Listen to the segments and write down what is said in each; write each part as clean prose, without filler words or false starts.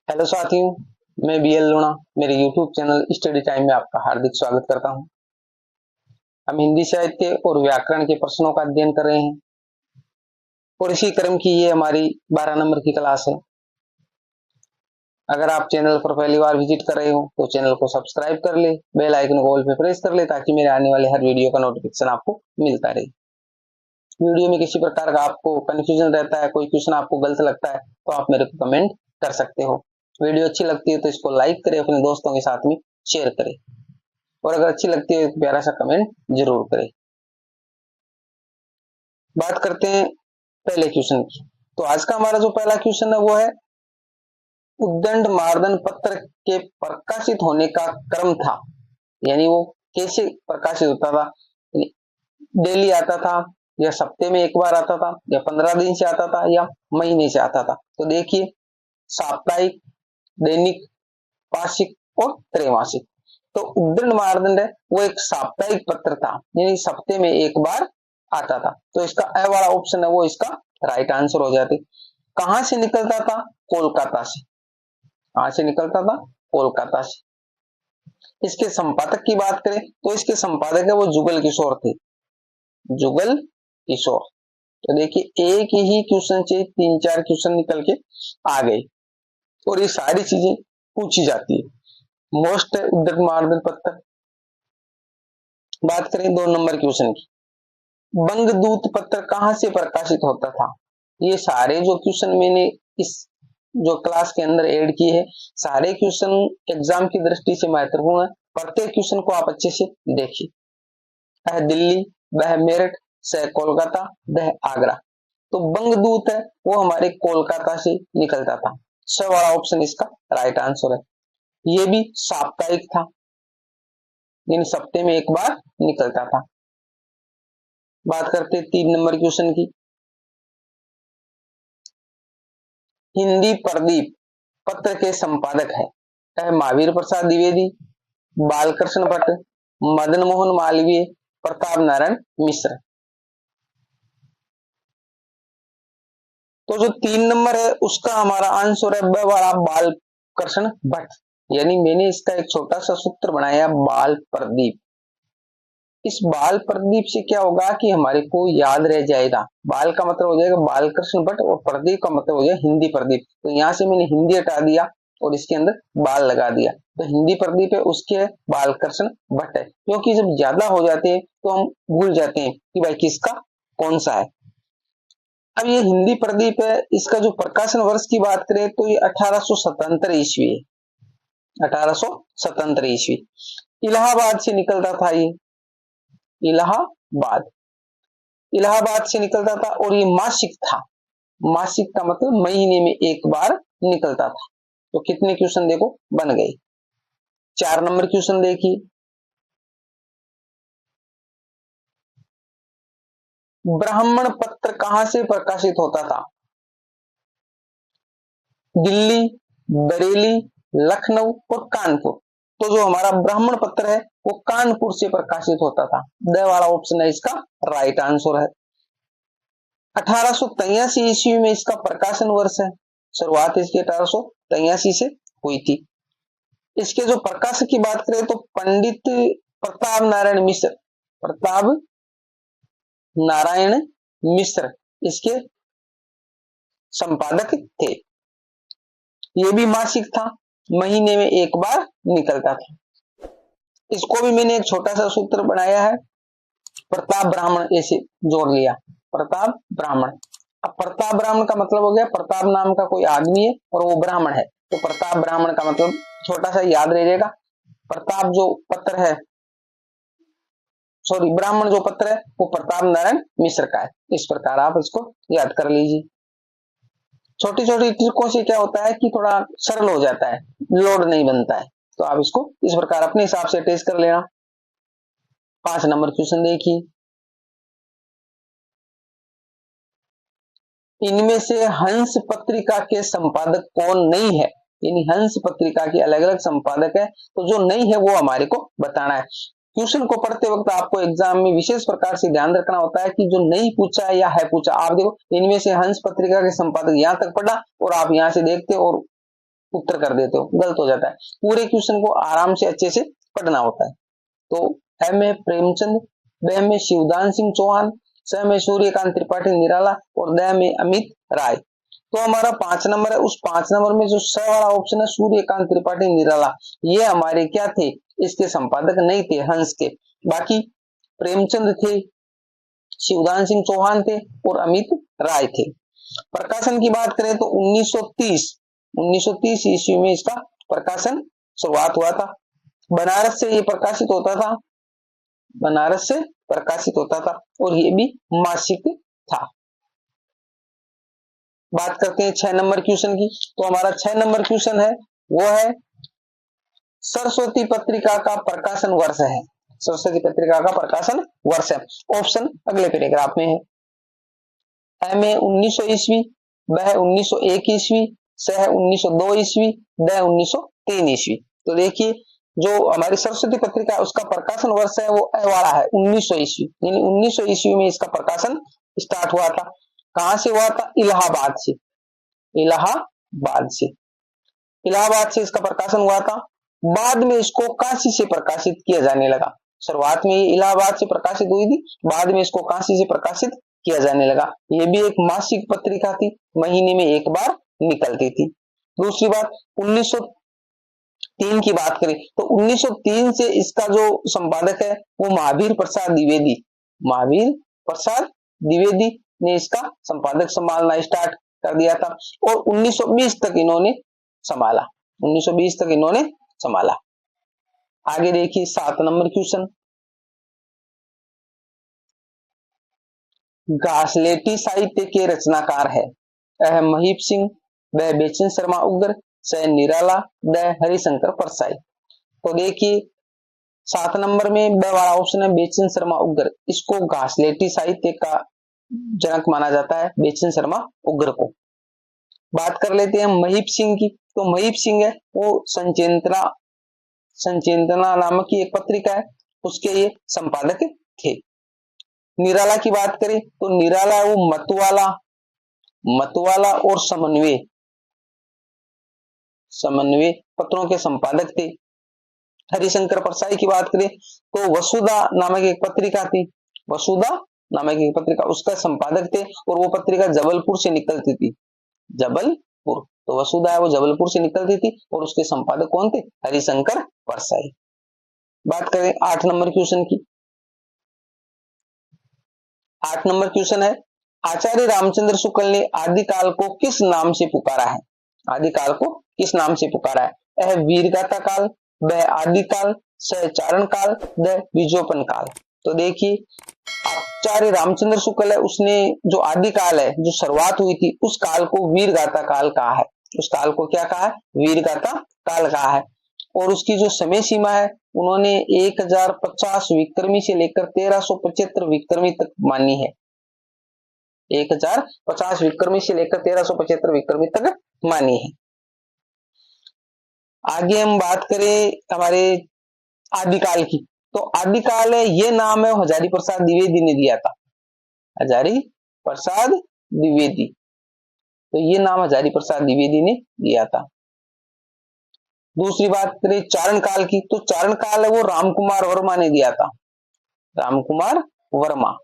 Hello साथियों, मैं BL लूणा मेरे यूट्यूब चैनल स्टडी टाइम में आपका हार्दिक स्वागत करता हूं। हम हिंदी साहित्य और व्याकरण के प्रश्नों का अध्ययन कर रहे हैं और इसी क्रम की ये हमारी 12 नंबर की क्लास है। अगर आप चैनल पर पहली बार विजिट कर रहे हो तो चैनल को सब्सक्राइब कर ले, बेल आइकन को ऑल पे प्रेस कर ले ताकि मेरे आने वाले हर वीडियो का नोटिफिकेशन आपको मिलता रहे। वीडियो में किसी प्रकार का आपको कंफ्यूजन रहता है, कोई क्वेश्चन आपको गलत लगता है तो आप मेरे को कमेंट कर सकते हो। वीडियो अच्छी लगती है तो इसको लाइक करें, अपने दोस्तों के साथ में शेयर करें और अगर अच्छी लगती है तो प्यारा सा कमेंट जरूर करें। बात करते हैं पहले क्वेश्चन की। तो आज का हमारा जो पहला क्वेश्चन है वो है उद्दंड मार्दन पत्र के प्रकाशित होने का क्रम था, यानी वो कैसे प्रकाशित होता था, डेली आता था या सप्ते में एक बार आता था या 15 दिन से आता था या महीने से आता था। तो देखिए, साप्ताहिक, दैनिक, पाक्षिक और त्रैमासिक। तो उद्दंड मार्दंड है वो एक साप्ताहिक पत्र था, यानी सप्ते में एक बार आता था। तो इसका ए वाला ऑप्शन है वो इसका राइट आंसर हो जाते। कहां से निकलता था? कोलकाता से। कहां से निकलता था? कोलकाता से। इसके संपादक की बात करें तो इसके संपादक है वो जुगल किशोर थे, जुगल किशोर। तो देखिए, एक ही क्वेश्चन से 3-4 क्वेश्चन निकल के आ गए और ये सारी चीजें पूछी जाती है। मोस्ट है उद्दंड मार्दन पत्र। बात करें 2 नंबर क्वेश्चन की, बंगदूत पत्र कहां से प्रकाशित होता था? ये सारे जो क्वेश्चन मैंने इस जो क्लास के अंदर ऐड किए हैं, सारे क्वेश्चन एग्जाम की दृष्टि से महत्वपूर्ण है। प्रत्येक क्वेश्चन को आप अच्छे से देखिए। वह दिल्ली, वह मेरठ, से कोलकाता, वह आगरा। तो बंगदूत है वो हमारे कोलकाता से निकलता था। स वाला ऑप्शन इसका राइट आंसर है। ये भी साप्ताहिक था, यानी सप्ते में एक बार निकलता था। बात करते 3 नंबर क्वेश्चन की, हिंदी प्रदीप पत्र के संपादक है महावीर प्रसाद द्विवेदी, बालकृष्ण भट्ट, मदन मोहन मालवीय, प्रताप नारायण मिश्र। तो जो 3 नंबर है उसका हमारा आंसर है ब वाला बालकृष्ण भट्ट। यानी मैंने इसका एक छोटा सा सूत्र बनाया, बाल प्रदीप। इस बाल प्रदीप से क्या होगा कि हमारे को याद रह जाएगा। बाल का मतलब हो जाएगा बालकृष्ण भट्ट और प्रदीप का मतलब हो जाएगा हिंदी प्रदीप। तो यहां से मैंने हिंदी हटा दिया और इसके अंदर बाल लगा दिया। तो हिंदी प्रदीप है उसके बालकृष्ण भट्ट है, क्योंकि जब ज्यादा हो जाते हैं तो हम भूल जाते हैं कि भाई किसका कौन सा है। अब ये हिंदी प्रदीप है, इसका जो प्रकाशन वर्ष की बात करें तो ये 1877 ईस्वी है। 1877 ईस्वी इलाहाबाद से निकलता था। ये इलाहाबाद से निकलता था और ये मासिक था। मासिक का मतलब महीने में एक बार निकलता था। तो कितने क्वेश्चन देखो बन गए। 4 नंबर क्वेश्चन देखिए, ब्राह्मण पत्र कहां से प्रकाशित होता था? दिल्ली, बरेली, लखनऊ और कानपुर। तो जो हमारा ब्राह्मण पत्र है वो कानपुर से प्रकाशित होता था। द वाला ऑप्शन है इसका राइट आंसर है। 1883 ईस्वी में इसका प्रकाशन वर्ष है। शुरुआत इसकी 1883 से हुई थी। इसके जो प्रकाशक की बात करें तो पंडित प्रताप नारायण मिश्र, प्रताप नारायण मिश्र इसके संपादक थे। ये भी मासिक था, महीने में एक बार निकलता था। इसको भी मैंने एक छोटा सा सूत्र बनाया है, प्रताप ब्राह्मण ऐसे जोड़ लिया, प्रताप ब्राह्मण। अब प्रताप ब्राह्मण का मतलब हो गया प्रताप नाम का कोई आदमी है और वो ब्राह्मण है, तो प्रताप ब्राह्मण का मतलब छोटा सा याद रह जाएगा। प्रताप जो पत्र है, सॉरी ब्राह्मण जो पत्र है वो प्रताप नारायण मिश्र का है। इस प्रकार आप इसको याद कर लीजिए। छोटी छोटी ट्रिकों से क्या होता है कि थोड़ा सरल हो जाता है, लोड नहीं बनता है। तो आप इसको इस प्रकार अपने हिसाब से टेस्ट कर लेना। 5 नंबर क्वेश्चन देखिए, इनमें से हंस पत्रिका के संपादक कौन नहीं है? यानी हंस पत्रिका के अलग अलग संपादक है, तो जो नहीं है वो हमारे को बताना है। क्वेश्चन को पढ़ते वक्त आपको एग्जाम में विशेष प्रकार से ध्यान रखना होता है कि जो नहीं पूछा है या है पूछा। आप देखो, इनमें से हंस पत्रिका के संपादक यहां तक पढ़ा और आप यहां से देखते और उत्तर कर देते हो, गलत हो जाता है। पूरे क्वेश्चन को आराम से अच्छे से पढ़ना होता है। तो है में प्रेमचंद, ब में शिवदान सिंह चौहान, स में सूर्यकांत त्रिपाठी निराला और द में अमित राय। तो हमारा 5 नंबर है, उस 5 नंबर में जो स वाला ऑप्शन है सूर्यकांत त्रिपाठी निराला, ये हमारे क्या थे, इसके संपादक नहीं थे हंस के। बाकी प्रेमचंद थे, शिवदान सिंह चौहान थे और अमित राय थे। प्रकाशन की बात करें तो 1930 ईस्वी में इसका प्रकाशन शुरुआत हुआ था। बनारस से ये प्रकाशित होता था, बनारस से प्रकाशित होता था और ये भी मासिक था। बात करते हैं 6 नंबर क्वेश्चन की। तो हमारा 6 नंबर क्वेश्चन है वो है सरस्वती पत्रिका का प्रकाशन वर्ष है। सरस्वती पत्रिका का प्रकाशन वर्ष है। ऑप्शन अगले पैराग्राफ में है। ए में 1900 ईस्वी, ब है 1901 ईस्वी, स है 1902 ईस्वी, द 1903 ईस्वी। तो देखिए जो हमारी सरस्वती पत्रिका है उसका प्रकाशन वर्ष है वो ए वाला है 1900 ईस्वी, यानी 1900 ईस्वी में इसका प्रकाशन स्टार्ट हुआ था। कहां से हुआ था? इलाहाबाद से। इलाहाबाद से, इलाहाबाद से इसका प्रकाशन हुआ था। बाद में इसको काशी से प्रकाशित किया जाने लगा। शुरुआत में ये इलाहाबाद से प्रकाशित हुई थी, बाद में इसको काशी से प्रकाशित किया जाने लगा। ये भी एक मासिक पत्रिका थी, महीने में एक बार निकलती थी। दूसरी बात 1903 की बात करें तो 1903 से इसका जो संपादक है वो महावीर प्रसाद द्विवेदी, महावीर प्रसाद द्विवेदी ने इसका संपादक संभालना स्टार्ट कर दिया था और 1920 तक इन्होंने संभाला, 1920 तक इन्होंने संभाला। आगे देखिए 7 नंबर क्वेश्चन। घासलेटी साहित्य के रचनाकार है। अ महीप सिंह, ब बेचन शर्मा उग्र, स निराला, द हरिशंकर परसाई। तो देखिए 7 नंबर में ब वाला ऑप्शन है बेचन शर्मा उग्र। इसको घासलेटी साहित्य का जनक माना जाता है, बेचन शर्मा उग्र को। बात कर लेते हैं महीप सिंह की। तो महीप सिंह है वो संचेतना नामक की एक पत्रिका है, उसके ये संपादक थे। निराला की बात करें तो निराला वो मतवाला और समन्वय पत्रों के संपादक थे। हरिशंकर परसाई की बात करें तो वसुधा नामक एक पत्रिका थी, वसुधा नामक एक पत्रिका, उसका संपादक थे और वो पत्रिका जबलपुर से निकलती थी, जबलपुर। तो वसुधा है वो जबलपुर से निकलती थी और उसके संपादक कौन थे? हरिशंकर परसाई। बात करें 8 नंबर क्वेश्चन की। 8 नंबर क्वेश्चन है आचार्य रामचंद्र शुक्ल ने आदिकाल को किस नाम से पुकारा है? आदिकाल को किस नाम से पुकारा है? अ वीरगाथा काल, ब आदिकाल, स चारण काल, द विजोपन काल। तो देखिए आचार्य रामचंद्र शुक्ल है उसने जो आदिकाल है, जो शुरुआत हुई थी, उस काल को वीरगाथा काल कहा है। उस काल को क्या कहा है? वीरगाथा काल कहा है। और उसकी जो समय सीमा है उन्होंने 1050 विक्रमी से लेकर 1375 विक्रमी तक मानी है। 1050 विक्रमी से लेकर 1375 विक्रमी तक मानी है। आगे हम बात करें हमारे आदिकाल की। तो आदिकाल है ये नाम है हजारी प्रसाद द्विवेदी ने दिया था, हजारी प्रसाद द्विवेदी। तो ये नाम हजारी प्रसाद द्विवेदी ने दिया था। दूसरी बात करें चारण काल की। तो चारण काल है वो रामकुमार वर्मा ने दिया था, रामकुमार वर्मा।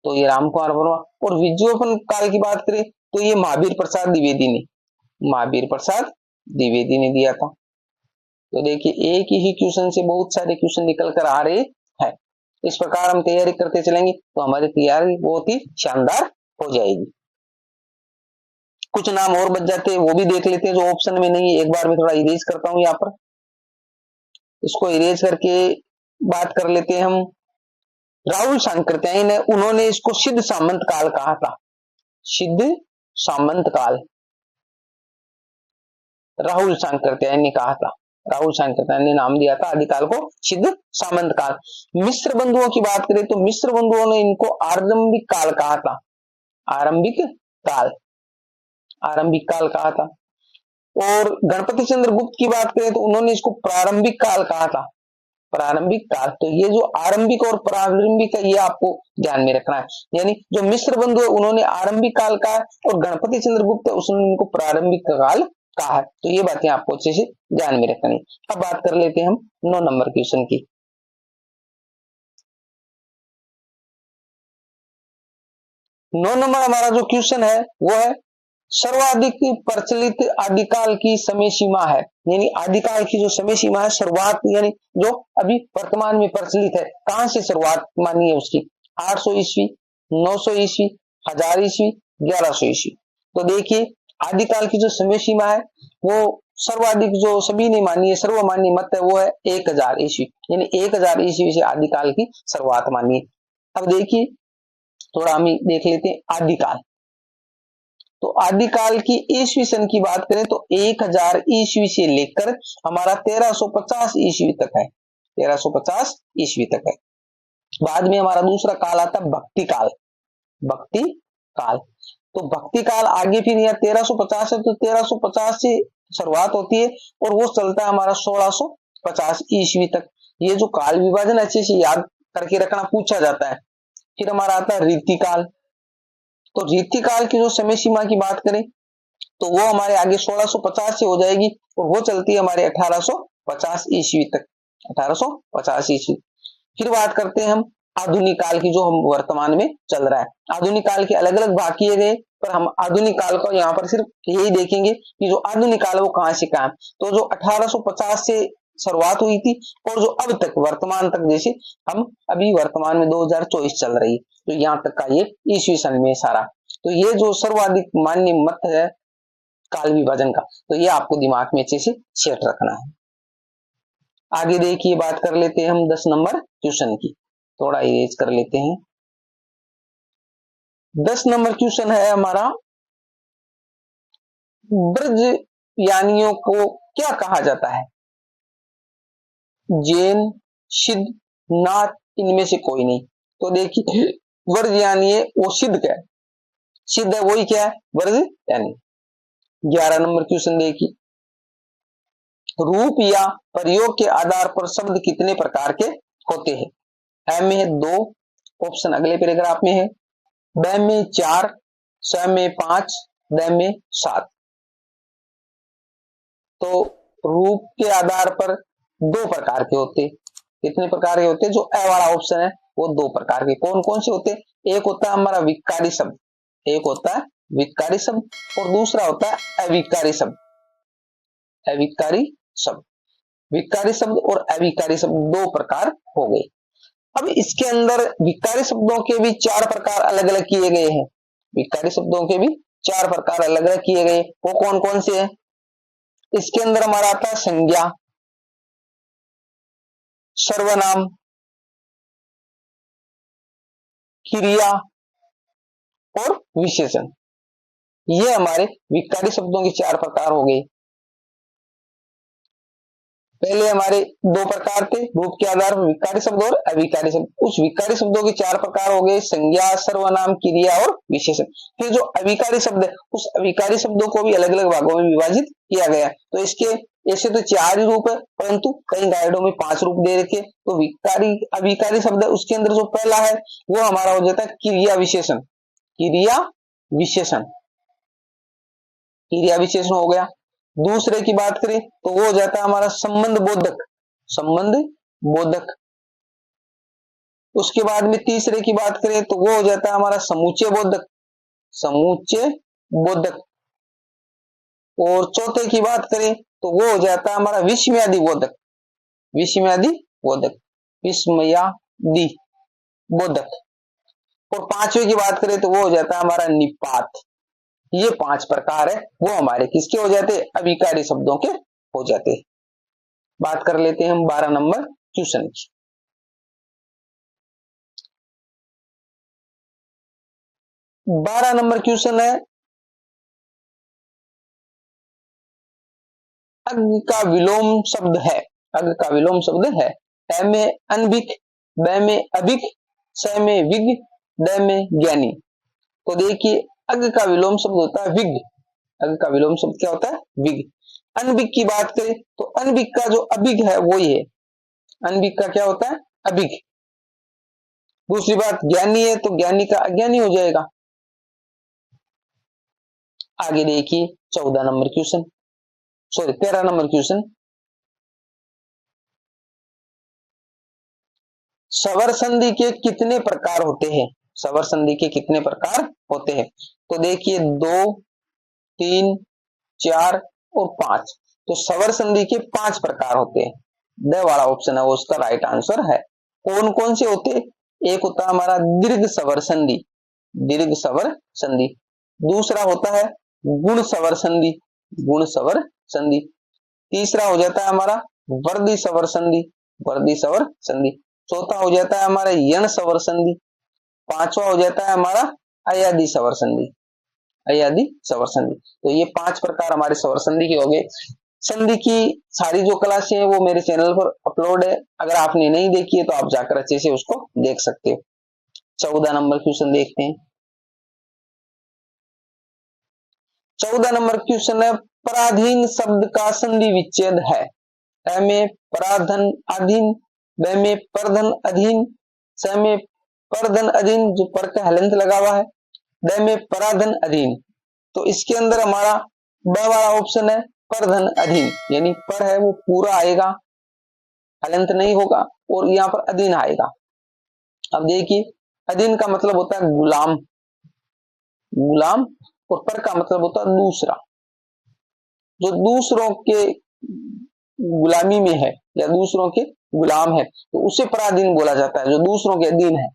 तो ये रामकुमार वर्मा। और विज्ञोपन काल की बात करें तो ये महावीर प्रसाद द्विवेदी ने, महावीर प्रसाद द्विवेदी ने दिया था। तो देखिए एक ही क्वेश्चन से बहुत सारे क्वेश्चन निकल कर आ रहे हैं। इस प्रकार हम तैयारी करते चलेंगे तो हमारी तैयारी बहुत ही शानदार हो जाएगी। कुछ नाम और बच जाते हैं वो भी देख लेते हैं जो ऑप्शन में नहीं है। एक बार मैं थोड़ा इरेज करता हूं, यहाँ पर इसको इरेज करके बात कर लेते हैं हम। राहुल सांकृत्यायन ने उन्होंने इसको सिद्ध सामंत काल कहा था, सिद्ध सामंत काल राहुल सांकृत्यायन ने कहा था, राहुल सांकृत्यायन ने नाम दिया था आदिकाल को सिद्ध सामंत काल। मिश्र बंधुओं की बात करें तो मिश्र बंधुओं ने इनको आरंभिक काल कहा था, आरंभिक काल, आरंभिक काल कहा था। और गणपति चंद्र गुप्त की बात करें तो उन्होंने इसको प्रारंभिक काल कहा था, प्रारंभिक काल। तो ये जो आरंभिक और प्रारंभिक है ये आपको ध्यान में रखना है। यानी जो मिश्र बंधु है उन्होंने आरंभिक काल कहा और गणपति चंद्र गुप्त है उसने इनको प्रारंभिक काल का है। तो ये बातें आपको अच्छे से ध्यान में रखनी। अब बात कर लेते हैं हम 9 नंबर क्वेश्चन की। 9 नंबर हमारा जो क्वेश्चन है वो है सर्वाधिक प्रचलित आदिकाल की समय सीमा है। यानी आदिकाल की जो समय सीमा है, शुरुआत यानी जो अभी वर्तमान में प्रचलित है, कहां से शुरुआत मानी है उसकी? 800 ईस्वी, 900 ईस्वी, 1000 ईस्वी, 1100 ईस्वी। तो देखिए आदिकाल की जो समय सीमा है वो सर्वाधिक जो सभी ने मानी है, सर्वमान्य मत है, वो है 1000 ईस्वी। यानी 1000 ईस्वी से आदिकाल की शुरुआत मानी है। अब देखिए थोड़ा हम देख लेते हैं आदिकाल। तो आदिकाल की ईस्वी सन की बात करें तो 1000 ईस्वी से लेकर हमारा 1350 ईस्वी तक है। 1350 ईस्वी तक है। बाद में हमारा दूसरा काल आता है भक्ति काल। भक्ति काल, तो भक्ति काल आगे फिर यहाँ 1350 है, तो 1350 से शुरुआत होती है और वो चलता है हमारा 1650 ईस्वी तक। ये जो काल विभाजन अच्छे से याद करके रखना, पूछा जाता है। फिर हमारा आता है रीतिकाल। तो रीतिकाल की जो समय सीमा की बात करें तो वो हमारे आगे 1650 से हो जाएगी और वो चलती है हमारे 1850 ईस्वी तक। 1850 ईस्वी। फिर बात करते हैं हम आधुनिक काल की, जो हम वर्तमान में चल रहा है। आधुनिक काल के अलग अलग भाग किए गए, पर हम आधुनिक काल को यहाँ पर सिर्फ यही देखेंगे कि जो आधुनिक काल है वो कहां से कहां। तो जो 1850 से शुरुआत हुई थी और जो अब तक वर्तमान तक, जैसे हम अभी वर्तमान में 2024 चल रही है, तो यहाँ तक का ये ईस्वी सन में सारा। तो ये जो सर्वाधिक मान्य मत है काल विभाजन का, तो ये आपको दिमाग में अच्छे से सेट रखना है। आगे देखिए बात कर लेते हैं हम 10 नंबर क्वेश्चन की। थोड़ा इरेज कर लेते हैं। 10 नंबर क्वेश्चन है हमारा, ब्रज यानियों को क्या कहा जाता है? जैन, सिद्ध, नाथ, इनमें से कोई नहीं। तो देखिए वर्ज यानी है वो सिद्ध क्या है? सिद्ध है वही क्या है? वर्ज यानी। 11 नंबर क्वेश्चन देखिए, रूप या प्रयोग के आधार पर शब्द कितने प्रकार के होते हैं? है में है 2, ऑप्शन अगले पैराग्राफ में है, ब में 4, स में 5, द में 7। तो रूप के आधार पर 2 प्रकार के होते। कितने प्रकार के होते? जो अ वाला ऑप्शन है वो 2 प्रकार के। कौन कौन से होते? एक होता है हमारा विकारी शब्द, एक होता है विकारी शब्द और दूसरा होता है अविकारी शब्द। अविकारी शब्द, विकारी शब्द और अविकारी शब्द 2 प्रकार हो गए। अब इसके अंदर विकारी शब्दों के भी 4 प्रकार अलग अलग किए गए हैं। विकारी शब्दों के भी 4 प्रकार अलग अलग किए गए। वो कौन कौन से हैं? इसके अंदर हमारा आता है संज्ञा, सर्वनाम, क्रिया और विशेषण। ये हमारे विकारी शब्दों के 4 प्रकार हो गए। पहले हमारे 2 प्रकार थे, रूप के आधार पर विकारी शब्द और अविकारी शब्द। उस विकारी शब्दों के 4 प्रकार हो गए, संज्ञा, सर्वनाम, क्रिया और विशेषण। फिर जो अविकारी शब्द है उस अविकारी शब्दों को भी अलग अलग भागों में विभाजित किया गया। तो इसके ऐसे तो 4 ही रूप है, परंतु कई गाइडों में 5 रूप दे रखे। तो विकारी अविकारी शब्द है उसके अंदर जो पहला है वो हमारा हो जाता है क्रिया विशेषण। क्रिया विशेषण, क्रिया विशेषण हो गया। दूसरे की बात करें तो वो हो जाता है हमारा संबंध बोधक। संबंध बोधक। उसके बाद में तीसरे की बात करें तो वो हो जाता है हमारा समुच्चय बोधक। समुच्चय बोधक। और चौथे की बात करें तो वो हो जाता है हमारा विस्मयादि बोधक। विस्मयादि बोधक, विस्मयादि बोधक। और पांचवे की बात करें तो वो हो जाता है हमारा निपात। ये 5 प्रकार है वो हमारे किसके हो जाते? अविकारी शब्दों के हो जाते। बात कर लेते हैं हम 12 नंबर क्वेश्चन की। 12 नंबर क्वेश्चन है, अग्नि का विलोम शब्द है। अग्नि का विलोम शब्द है। अ में अनभिक, ब में अभिक, स में विग, द में ज्ञानी। तो देखिए अग्नि का विलोम शब्द होता है विग। अग्नि का विलोम शब्द क्या होता है? विग। अनभिक की बात करें तो अनभिक का जो अभिग है वही है। अनभिक का क्या होता है? अभिग। दूसरी बात ज्ञानी है तो ज्ञानी का अज्ञानी हो जाएगा। आगे देखिए 14 number question, sorry 13 number question, स्वर संधि के कितने प्रकार होते हैं? स्वर संधि के कितने प्रकार होते हैं? तो देखिए 2, 3, 4 और 5। तो स्वर संधि के 5 प्रकार होते हैं। ड वाला ऑप्शन है वो उसका राइट आंसर है। कौन कौन से होते? एक होता है हमारा दीर्घ स्वर संधि, दीर्घ स्वर संधि। दूसरा होता है गुण स्वर संधि, गुण स्वर संधि। तीसरा हो जाता है हमारा वर्धी स्वर संधि, वर्धी स्वर संधि। चौथा हो जाता है हमारा यण स्वर संधि। पांचवा हो जाता है हमारा अयादी स्वर संधि, अयादी स्वर संधि। तो ये 5 प्रकार हमारे स्वर संधि के हो गए। संधि की सारी जो क्लासें हैं वो मेरे चैनल पर अपलोड है, अगर आपने नहीं देखी है तो आप जाकर अच्छे से उसको देख सकते हो। 14 नंबर क्वेश्चन देखते हैं। 14 नंबर क्वेश्चन है, पराधीन शब्द का संधि विच्छेद है। अ में पराधन अधीन, ब में परधन अधीन, स में परधन अधीन जो पर का हलंत लगा हुआ है, ड में पराधन अधीन। तो इसके अंदर हमारा ब वाला ऑप्शन है परधन अधीन, यानी पर है वो पूरा आएगा, हलंत नहीं होगा और यहाँ पर अधीन आएगा। अब देखिए अधीन का मतलब होता है गुलाम, गुलाम, और पर का मतलब होता है दूसरा, जो दूसरों के गुलामी में है या दूसरों के गुलाम है तो उसे पराधीन बोला जाता है, जो दूसरों के अधीन है।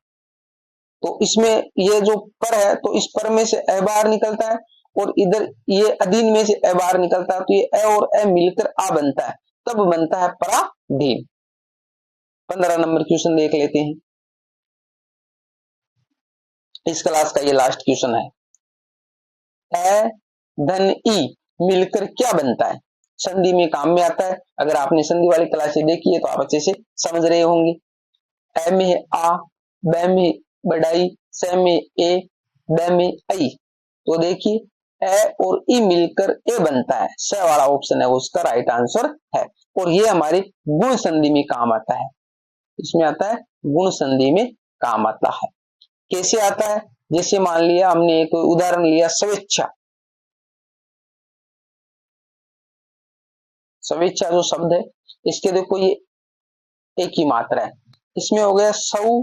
तो इसमें ये जो पर है तो इस पर में से अ बाहर निकलता है और इधर ये अधीन में से अ बाहर निकलता है, तो ये अ और अ मिलकर आ बनता है, तब बनता है पराधीन। 15 नंबर क्वेश्चन देख लेते हैं। इस क्लास का ये लास्ट क्वेश्चन है। अ धन ई मिलकर क्या बनता है? संधि में काम में आता है। अगर आपने संधि वाली क्लासें देखी है तो आप अच्छे से समझ रहे होंगे। अ में आ, ब में बड़ाई, स में ए, द में आई। तो देखिए अ और ई मिलकर ए बनता है, स वाला ऑप्शन है उसका राइट आंसर है। और ये हमारी गुण संधि में काम आता है, इसमें आता है गुण संधि में काम आता है। कैसे आता है? जैसे मान लिया हमने एक उदाहरण लिया स्वेच्छा, स्वेच्छा जो शब्द है इसके देखो ये एक ही मात्रा है, इसमें हो गया सौ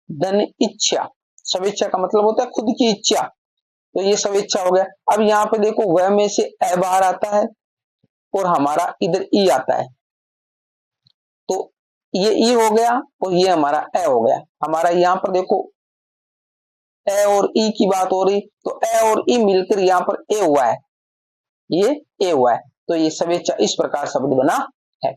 धन इच्छा। स्वेच्छा का मतलब होता है खुद की इच्छा, तो ये स्वेच्छा हो गया। अब यहाँ पे देखो वह में से अ बाहर आता है और हमारा इधर ई आता है, तो ये ई हो गया और ये हमारा अ हो गया। हमारा यहाँ पर देखो अ और ई की बात हो रही, तो अ और ई मिलकर यहाँ पर ए हुआ है, ये ए हुआ है, तो ये स्वेच्छा इस प्रकार शब्द बना है।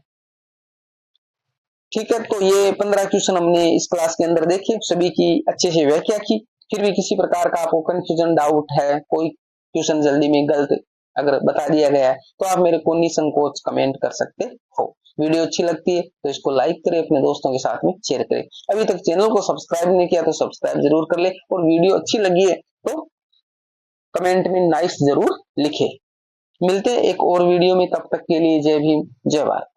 ठीक है, तो ये 15 क्वेश्चन हमने इस क्लास के अंदर देखे, सभी की अच्छे से व्याख्या की। फिर भी किसी प्रकार का आपको कंफ्यूजन डाउट है, कोई क्वेश्चन जल्दी में गलत अगर बता दिया गया है तो आप मेरे को निसंकोच कमेंट कर सकते हो। वीडियो अच्छी लगती है तो इसको लाइक करें, अपने दोस्तों के साथ में शेयर करें। अभी तक चैनल को सब्सक्राइब नहीं किया तो सब्सक्राइब जरूर कर ले, और वीडियो अच्छी लगी है तो कमेंट में नाइस जरूर लिखे। मिलते हैं एक और वीडियो में, तब तक के लिए जय भीम जय भारत।